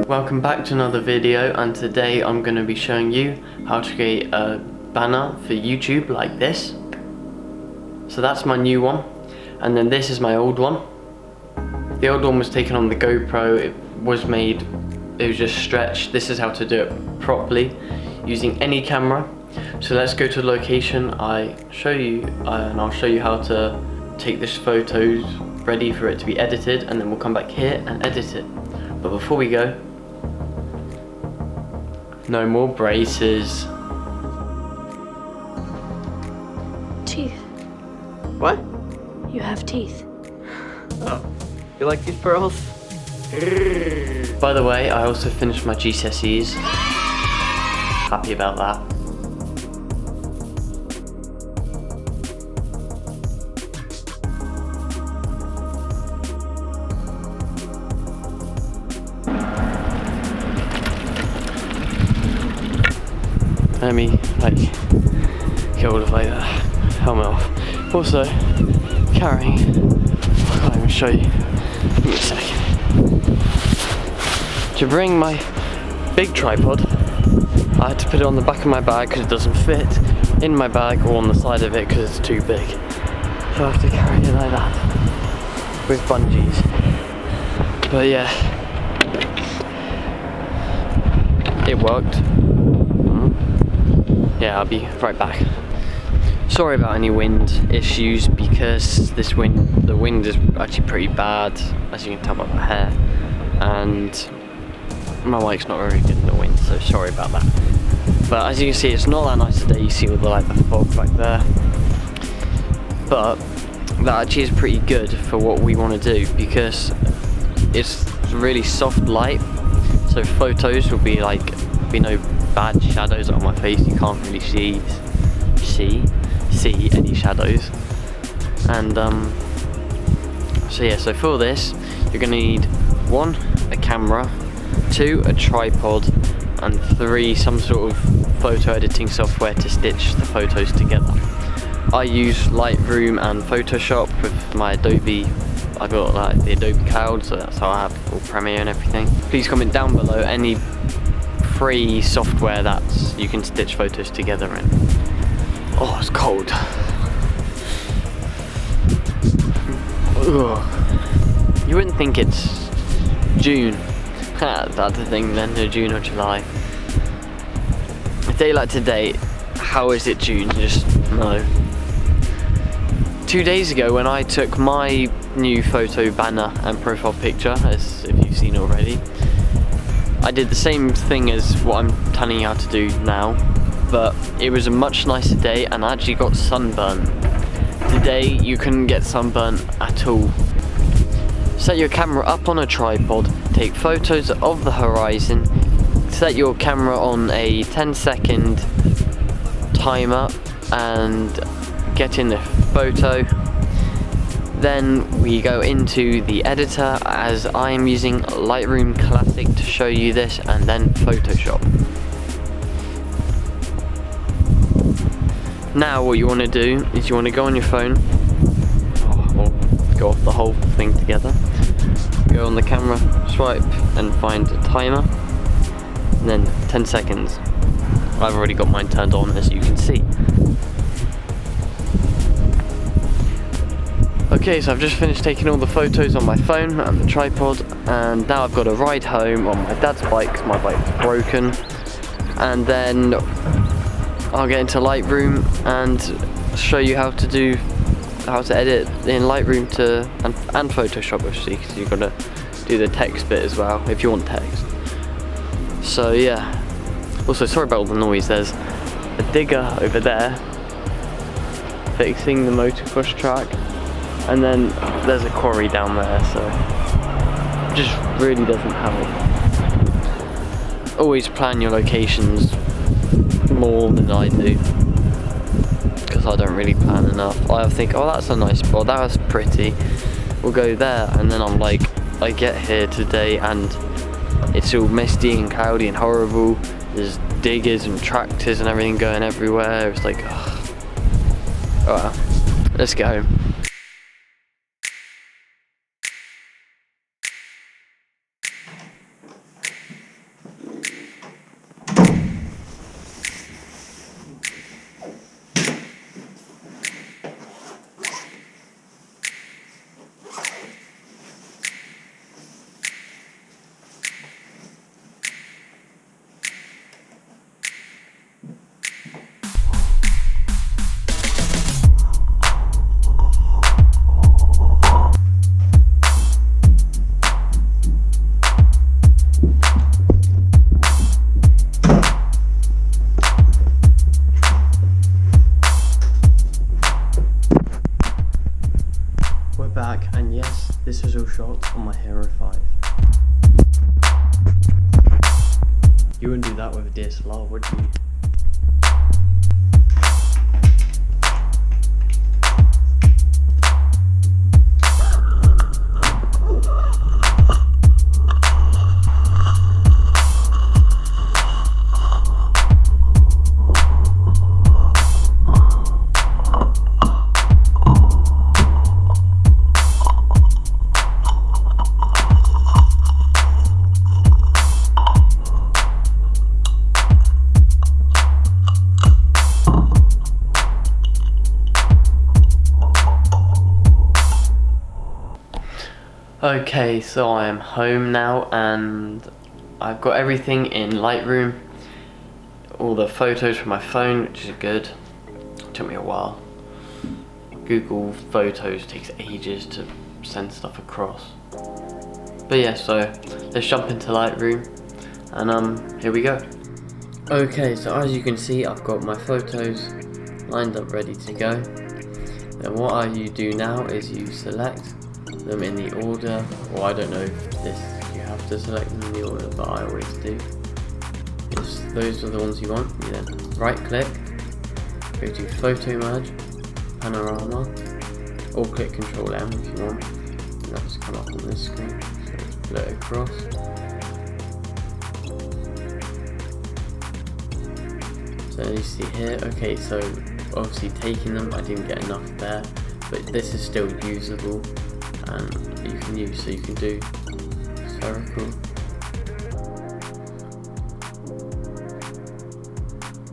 Welcome back to another video, and today I'm going to be showing you how to create a banner for YouTube like this. So that's my new one, and then this is my old one. The old one was taken on the GoPro. It was just stretched. This is how to do it properly using any camera. So let's go to the location and I'll show you how to take this photos ready for it to be edited, and then we'll come back here and edit it. But before we go, no more braces. Teeth. What? You have teeth. Oh, you like these pearls? By the way, I also finished my GCSEs. Happy about that. Let me get all of the helmet off. Also, carrying, I can't even show you. Give me a second. To bring my big tripod, I had to put it on the back of my bag because it doesn't fit in my bag, or on the side of it because it's too big. So I have to carry it like that with bungees. But yeah, it worked. Yeah, I'll be right back. Sorry about any wind issues, because the wind is actually pretty bad, as you can tell by my hair, and my mic's not very good in the wind, so sorry about that. But as you can see, it's not that nice today. You see all the fog back there, but that actually is pretty good for what we want to do, because it's really soft light, so photos will be no bad shadows on my face. You can't really see any shadows. And so yeah, so for this you're gonna need 1, a camera, 2, a tripod, and 3, some sort of photo editing software to stitch the photos together. I use Lightroom and Photoshop with my Adobe. I got the Adobe Cloud, so that's how I have all Premiere and everything. Please comment down below any free software that you can stitch photos together in. Oh, it's cold. Ugh. You wouldn't think it's June. That's the thing then, no, June or July. A day like today, how is it June? Just no. 2 days ago, when I took my new photo banner and profile picture, as if you've seen already, I did the same thing as what I'm telling you how to do now, but it was a much nicer day and I actually got sunburn. Today you couldn't get sunburn at all. Set your camera up on a tripod, take photos of the horizon, set your camera on a 10-second timer and get in the photo. Then we go into the editor, as I am using Lightroom Classic to show you this, and then Photoshop. Now what you want to do is you want to go on your phone, or go off the whole thing together, go on the camera, swipe and find a timer, and then 10 seconds. I've already got mine turned on, as you can see. Okay, so I've just finished taking all the photos on my phone and the tripod, and now I've got to ride home on my dad's bike because my bike's broken, and then I'll get into Lightroom and show you how to edit in Lightroom and Photoshop, obviously, because you've got to do the text bit as well if you want text. So yeah. Also, sorry about all the noise. There's a digger over there fixing the motocross track, and then there's a quarry down there, so it just really doesn't help. Always plan your locations more than I do, because I don't really plan enough. I think, oh, that's a nice spot, that was pretty, we'll go there, and then I'm like, I get here today and it's all misty and cloudy and horrible. There's diggers and tractors and everything going everywhere. It's like, ugh. Alright, let's get home. chisel shots on my Hero 5. You wouldn't do that with a DSLR, would you? Okay, so I am home now and I've got everything in Lightroom, all the photos from my phone, which is good. It took me a while. Google Photos takes ages to send stuff across. But yeah, so let's jump into Lightroom and here we go. Okay, so as you can see, I've got my photos lined up ready to go. Then what you do now is you select them in the order, or I don't know if you have to select them in the order, but I always do. Just those are the ones you want. You then right click, go to photo merge, panorama, or click Ctrl M if you want, and that'll just come up on this screen. So just pull it across. So you see here, okay, so obviously taking them, I didn't get enough there, but this is still usable. And you can use, so you can do spherical,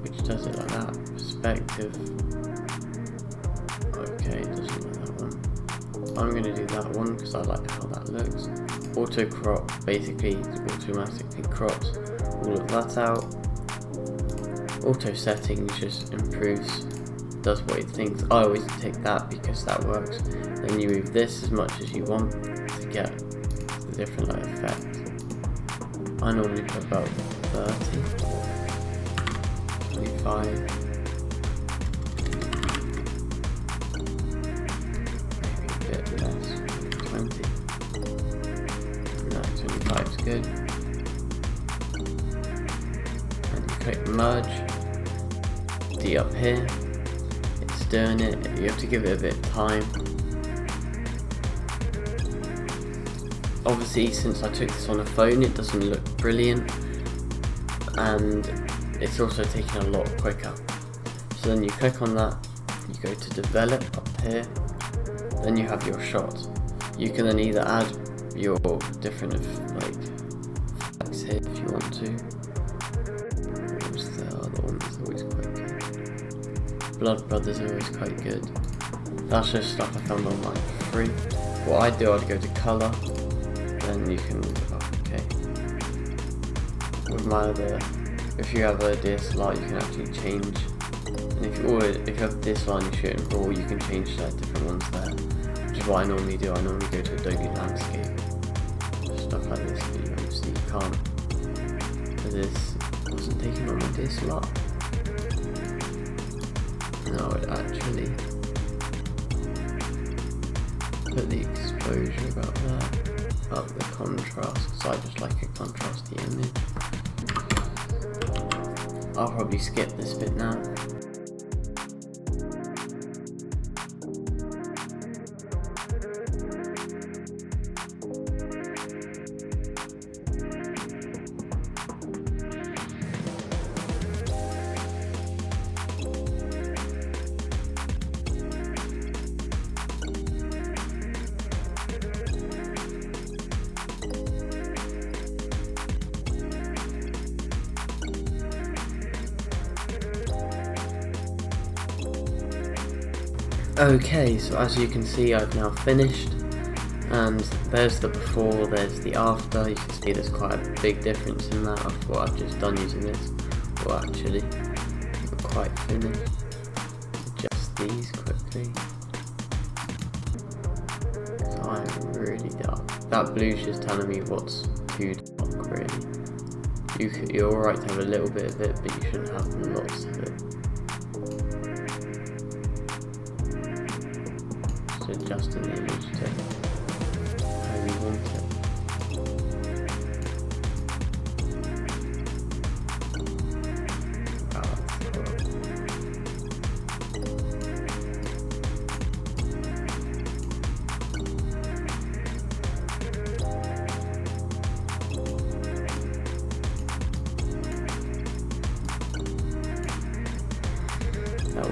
which does it like that, perspective, okay, it doesn't like that one. I'm going to do that one because I like how that looks. Auto crop, basically automatically crops all of that out. Auto settings just improves, does what it thinks. I always tick that because that works. Then you move this as much as you want to get the different effect. I normally put about 30, 25, maybe a bit less, 20. No, 25 is good. And you click merge. D up here. It's doing it. You have to give it a bit of time. Obviously, since I took this on a phone, it doesn't look brilliant, and it's also taking a lot quicker. So then you click on that, you go to develop up here, then you have your shot. You can then either add your different effects here if you want to. What was the other one that's always quite good? Blood Brothers are always quite good. That's just stuff I found online for free. What I do, I'd go to colour. Then you can, okay, with my other, if you have a DSLR you can actually change, and if you have a DSLR and you shoot in RAW, you can change the different ones there, which is what I normally do. I normally go to Adobe Landscape, stuff like this, but you obviously can't, because this wasn't taken on my DSLR. No, it actually put the exposure about there. Up the contrast, because I just like a contrasty image. I'll probably skip this bit now. Okay, so as you can see, I've now finished, and there's the before, there's the after. You can see there's quite a big difference in that of what I've just done using this. Well, actually, not quite finished. Adjust these quickly. So I'm really dark. That blue's just telling me what's too dark, really. You're alright to have a little bit of it, but you shouldn't have lots of it. Adjusting the image to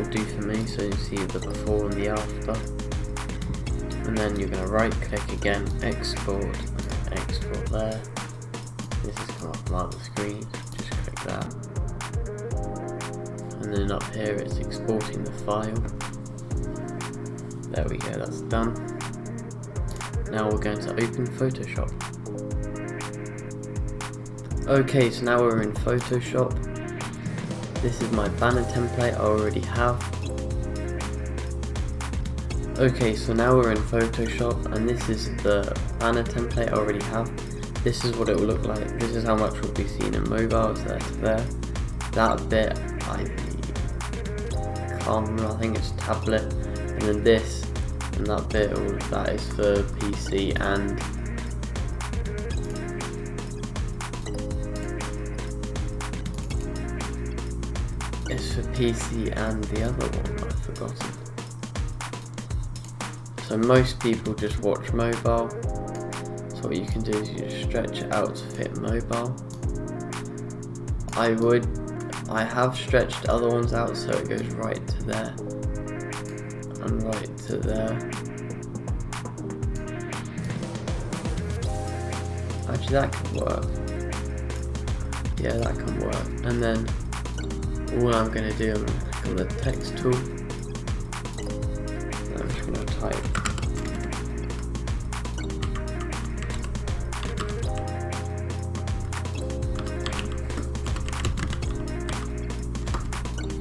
will do for me, so you see the before and the after. And then you're going to right click again, export, and then export there. This has come up on the screen, just click that. And then up here it's exporting the file. There we go, that's done. Now we're going to open Photoshop. Okay, so now we're in Photoshop. This is my banner template I already have. Okay, so now we're in Photoshop, and this is the banner template I already have. This is what it will look like. This is how much will be seen in mobile, there to there. That bit, I can't remember, I think it's tablet. And then this, and that bit, all of that is for PC and it's for PC and the other one, I've forgotten. So most people just watch mobile. So what you can do is you just stretch it out to fit mobile. I have stretched other ones out so it goes right to there and right to there. Actually that can work. Yeah, that can work. And then all I'm going to do, I'm going to click on the text tool. And I'm just going to type.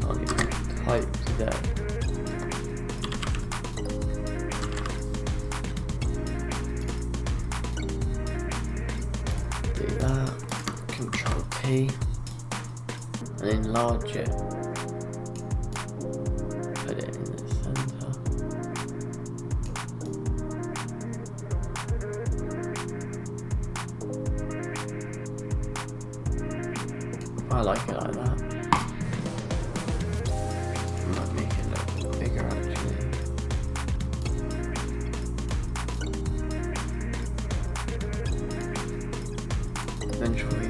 I'll even type today. Do that. Control P. And enlarge it. Put it in the center. I like it like that. I might make it a little bigger actually. Eventually,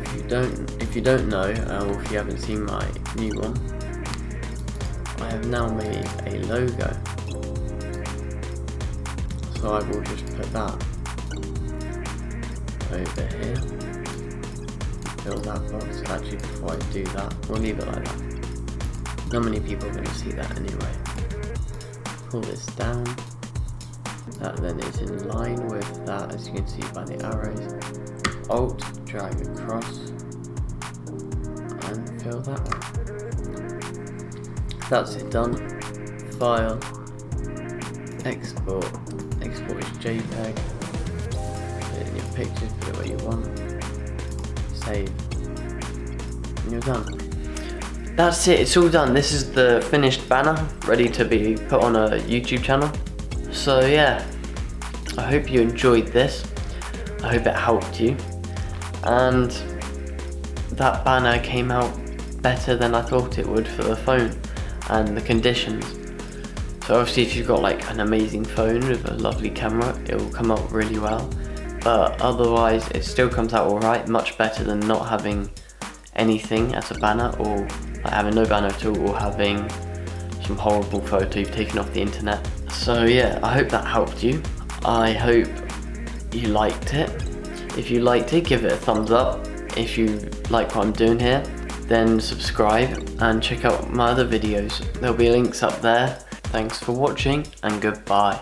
if you don't know, or if you haven't seen my new one, I have now made a logo. So I will just put that over here. Fill that box. Actually, before I do that, we'll leave it like that. Not many people are going to see that anyway. Pull this down. That then is in line with that, as you can see by the arrows. Alt, drag across, and fill that one. That's it done. File, export. Export is JPEG. Put it in your pictures, put it where you want. Save. And you're done. That's it, it's all done. This is the finished banner, ready to be put on a YouTube channel. So yeah, I hope you enjoyed this. I hope it helped you. And that banner came out better than I thought it would for the phone and the conditions. So obviously if you've got like an amazing phone with a lovely camera, it will come out really well. But otherwise it still comes out alright, much better than not having anything as a banner, or like having no banner at all, or having some horrible photo you've taken off the internet. So yeah, I hope that helped you. I hope you liked it. If you liked it, give it a thumbs up. If you like what I'm doing here, then subscribe and check out my other videos. There'll be links up there. Thanks for watching and goodbye.